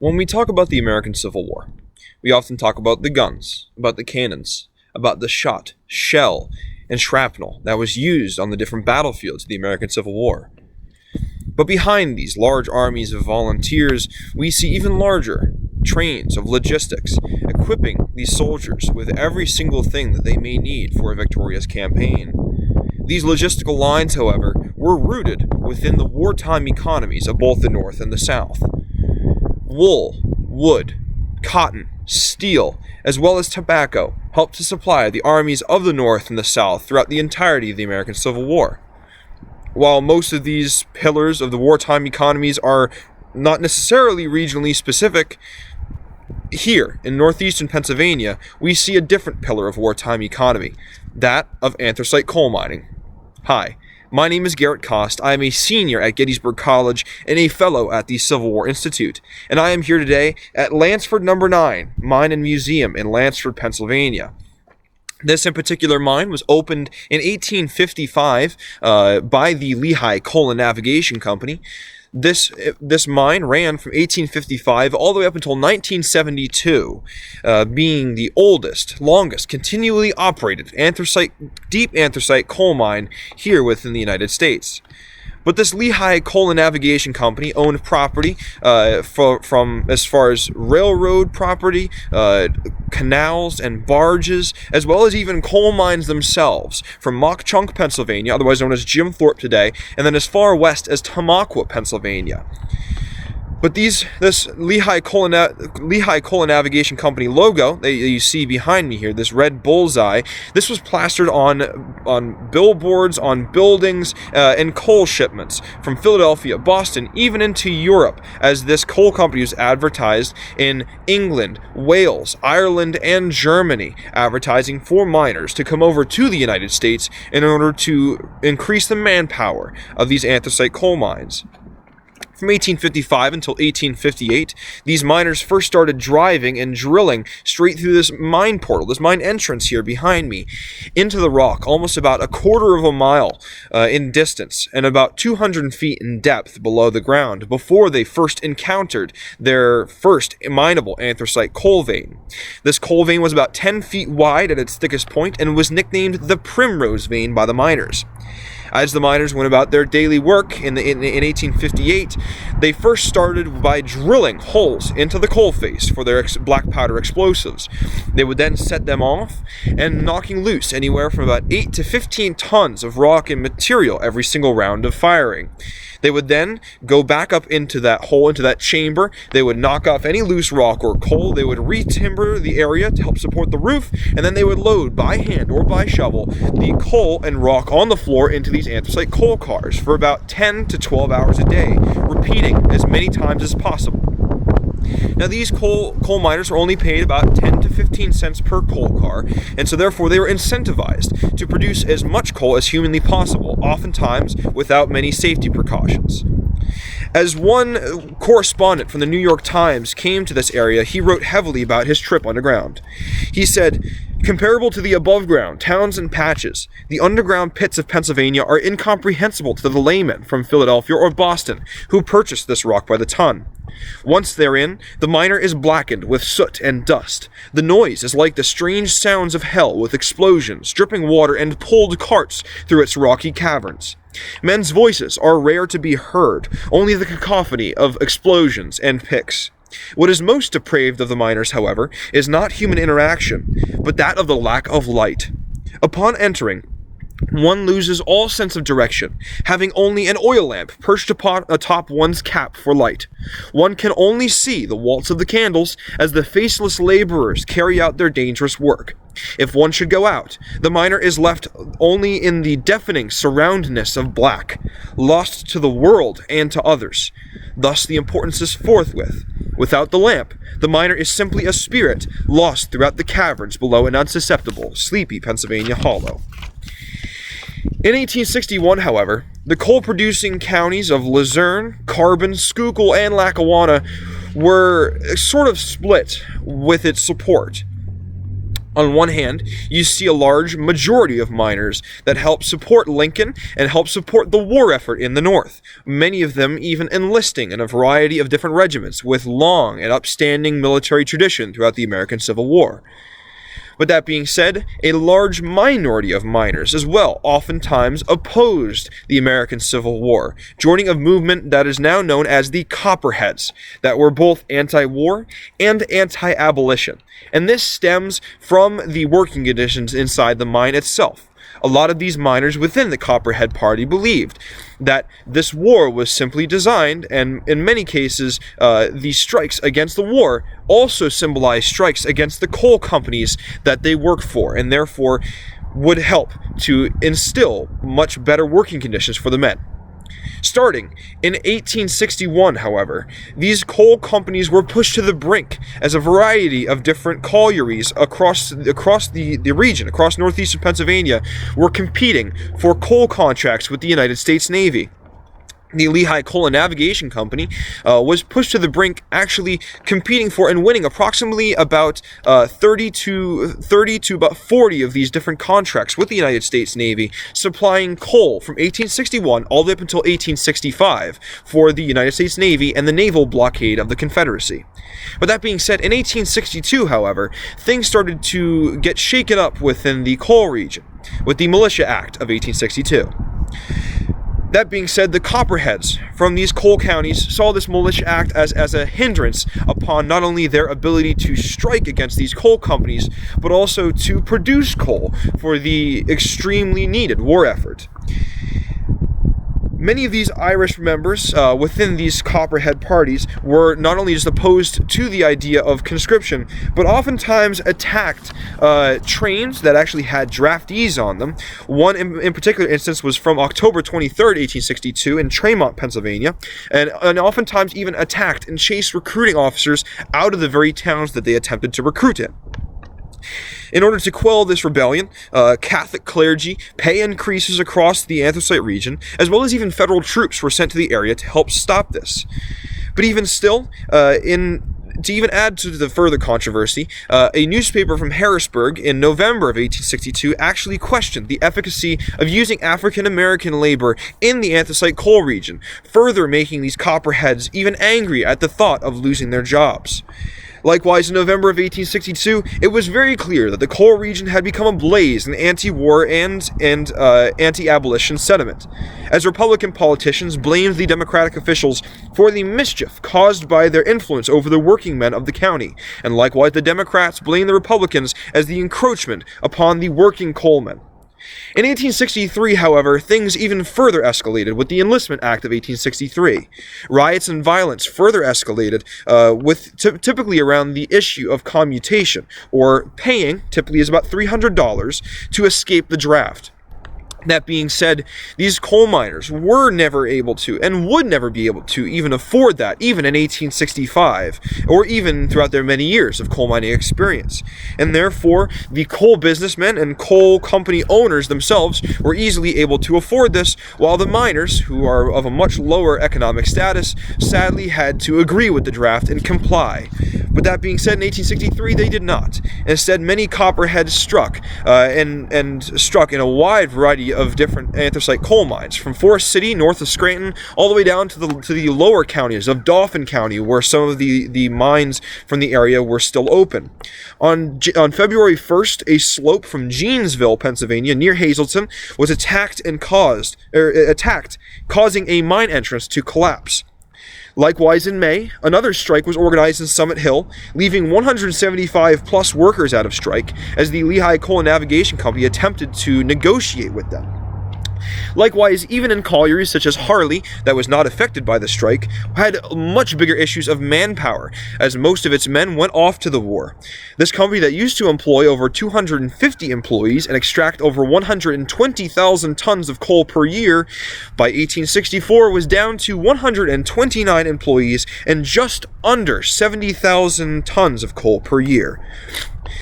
When we talk about the American Civil War, we often talk about the guns, about the cannons, about the shot, shell, and shrapnel that was used on the different battlefields of the American Civil War. But behind these large armies of volunteers, we see even larger trains of logistics, equipping these soldiers with every single thing that they may need for a victorious campaign. These logistical lines, however, were rooted within the wartime economies of both the North and the South. Wool, wood, cotton, steel, as well as tobacco helped to supply the armies of the North and the South throughout the entirety of the American Civil War. While most of these pillars of the wartime economies are not necessarily regionally specific, here in northeastern Pennsylvania, we see a different pillar of wartime economy, that of anthracite coal mining. Hi, my name is Garrett Kost. I am a senior at Gettysburg College and a fellow at the Civil War Institute, and I am here today at Lansford No.9 Mine and Museum in Lansford, Pennsylvania. This in particular mine was opened in 1855 by the Lehigh Coal and Navigation Company. This mine ran from 1855 all the way up until 1972, being the oldest, longest, continually operated deep anthracite coal mine here within the United States. But this Lehigh Coal and Navigation Company owned property from as far as railroad property, canals and barges, as well as even coal mines themselves, from Mock Chunk, Pennsylvania, otherwise known as Jim Thorpe today, and then as far west as Tamaqua, Pennsylvania. But this Lehigh Coal and Navigation Company logo that you see behind me here, this red bullseye, this was plastered on billboards, on buildings, and coal shipments from Philadelphia, Boston, even into Europe, as this coal company was advertised in England, Wales, Ireland, and Germany, advertising for miners to come over to the United States in order to increase the manpower of these anthracite coal mines. From 1855 until 1858, these miners first started driving and drilling straight through this mine portal, this mine entrance here behind me, into the rock, almost about a quarter of a mile in distance and about 200 feet in depth below the ground before they first encountered their first mineable anthracite coal vein. This coal vein was about 10 feet wide at its thickest point and was nicknamed the Primrose Vein by the miners. As the miners went about their daily work in 1858, they first started by drilling holes into the coal face for their black powder explosives. They would then set them off and knocking loose anywhere from about 8 to 15 tons of rock and material every single round of firing. They would then go back up into that hole, into that chamber. They would knock off any loose rock or coal. They would re-timber the area to help support the roof, and then they would load by hand or by shovel the coal and rock on the floor into these anthracite coal cars for about 10 to 12 hours a day, repeating as many times as possible. Now, these coal miners were only paid about 10 to 15 cents per coal car, and so therefore they were incentivized to produce as much coal as humanly possible, oftentimes without many safety precautions. As one correspondent from the New York Times came to this area, he wrote heavily about his trip underground. He said, "Comparable to the above-ground towns and patches, the underground pits of Pennsylvania are incomprehensible to the layman from Philadelphia or Boston who purchased this rock by the ton. Once therein, the miner is blackened with soot and dust. The noise is like the strange sounds of hell, with explosions, dripping water, and pulled carts through its rocky caverns. Men's voices are rare to be heard, only the cacophony of explosions and picks. What is most depraved of the miners, however, is not human interaction, but that of the lack of light. Upon entering, one loses all sense of direction, having only an oil lamp perched atop one's cap for light. One can only see the waltz of the candles as the faceless laborers carry out their dangerous work. If one should go out, the miner is left only in the deafening surroundness of black, lost to the world and to others. Thus the importance is forthwith. Without the lamp, the miner is simply a spirit lost throughout the caverns below an unsusceptible, sleepy Pennsylvania hollow." In 1861, however, the coal-producing counties of Luzerne, Carbon, Schuylkill, and Lackawanna were sort of split with its support. On one hand, you see a large majority of miners that help support Lincoln and help support the war effort in the North, many of them even enlisting in a variety of different regiments with long and upstanding military tradition throughout the American Civil War. But that being said, a large minority of miners as well oftentimes opposed the American Civil War, joining a movement that is now known as the Copperheads, that were both anti-war and anti-abolition. And this stems from the working conditions inside the mine itself. A lot of these miners within the Copperhead Party believed that this war was simply designed, and in many cases, the strikes against the war also symbolized strikes against the coal companies that they worked for, and therefore would help to instill much better working conditions for the men. Starting in 1861, however, these coal companies were pushed to the brink as a variety of different collieries across the region, across northeastern Pennsylvania, were competing for coal contracts with the United States Navy. The Lehigh Coal and Navigation Company was pushed to the brink, actually competing for and winning approximately about 30 to about 40 of these different contracts with the United States Navy, supplying coal from 1861 all the way up until 1865 for the United States Navy and the naval blockade of the Confederacy. But that being said, in 1862, however, things started to get shaken up within the coal region with the Militia Act of 1862. That being said, the Copperheads from these coal counties saw this Militia Act as a hindrance upon not only their ability to strike against these coal companies, but also to produce coal for the extremely needed war effort. Many of these Irish members within these Copperhead parties were not only just opposed to the idea of conscription, but oftentimes attacked trains that actually had draftees on them. One in particular instance was from October 23rd, 1862 in Tremont, Pennsylvania, and oftentimes even attacked and chased recruiting officers out of the very towns that they attempted to recruit in. In order to quell this rebellion, Catholic clergy, pay increases across the anthracite region, as well as even federal troops were sent to the area to help stop this. But even still, to even add to the further controversy, a newspaper from Harrisburg in November of 1862 actually questioned the efficacy of using African American labor in the anthracite coal region, further making these Copperheads even angry at the thought of losing their jobs. Likewise, in November of 1862, it was very clear that the coal region had become ablaze in anti-war and anti-abolition sentiment, as Republican politicians blamed the Democratic officials for the mischief caused by their influence over the working men of the county, and likewise the Democrats blamed the Republicans as the encroachment upon the working coalmen. In 1863, however, things even further escalated with the Enlistment Act of 1863. Riots and violence further escalated typically around the issue of commutation, or paying, typically is about $300, to escape the draft. That being said, these coal miners were never able to, and would never be able to, even afford that, even in 1865, or even throughout their many years of coal mining experience. And therefore, the coal businessmen and coal company owners themselves were easily able to afford this, while the miners, who are of a much lower economic status, sadly had to agree with the draft and comply. But that being said, in 1863, they did not. Instead, many Copperheads struck, and struck in a wide variety of different anthracite coal mines, from Forest City, north of Scranton, all the way down to the lower counties of Dauphin County, where some of the mines from the area were still open. On February 1st, a slope from Jeansville, Pennsylvania, near Hazleton, was attacked, causing a mine entrance to collapse. Likewise, in May, another strike was organized in Summit Hill, leaving 175 plus workers out of strike as the Lehigh Coal and Navigation Company attempted to negotiate with them. Likewise, even in collieries such as Harley, that was not affected by the strike, had much bigger issues of manpower, as most of its men went off to the war. This company that used to employ over 250 employees and extract over 120,000 tons of coal per year, by 1864 was down to 129 employees and just under 70,000 tons of coal per year.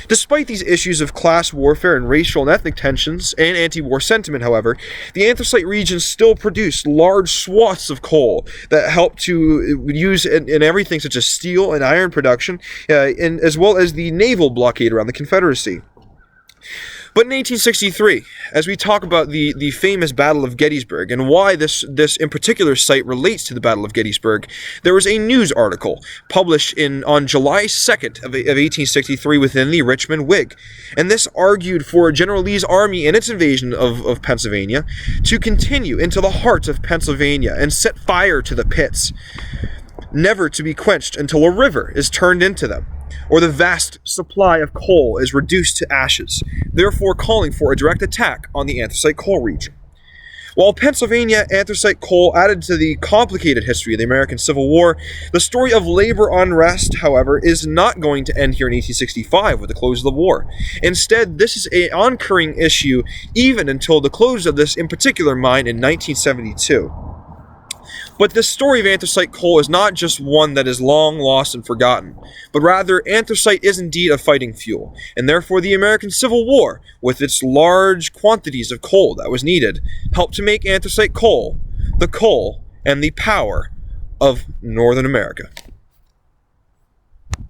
Despite these issues of class warfare and racial and ethnic tensions and anti-war sentiment, however, the anthracite region still produced large swaths of coal that helped to use in everything such as steel and iron production, and as well as the naval blockade around the Confederacy. But in 1863, as we talk about the famous Battle of Gettysburg and why this in particular site relates to the Battle of Gettysburg, there was a news article published on July 2nd of 1863 within the Richmond Whig. And this argued for General Lee's army in its invasion of Pennsylvania to continue into the heart of Pennsylvania and set fire to the pits, never to be quenched until a river is turned into them, or the vast supply of coal is reduced to ashes, therefore calling for a direct attack on the anthracite coal region. While Pennsylvania anthracite coal added to the complicated history of the American Civil War, the story of labor unrest, however, is not going to end here in 1865 with the close of the war. Instead, this is an oncurring issue even until the close of this in particular mine in 1972. But this story of anthracite coal is not just one that is long lost and forgotten, but rather anthracite is indeed a fighting fuel, and therefore the American Civil War, with its large quantities of coal that was needed, helped to make anthracite coal the coal and the power of Northern America.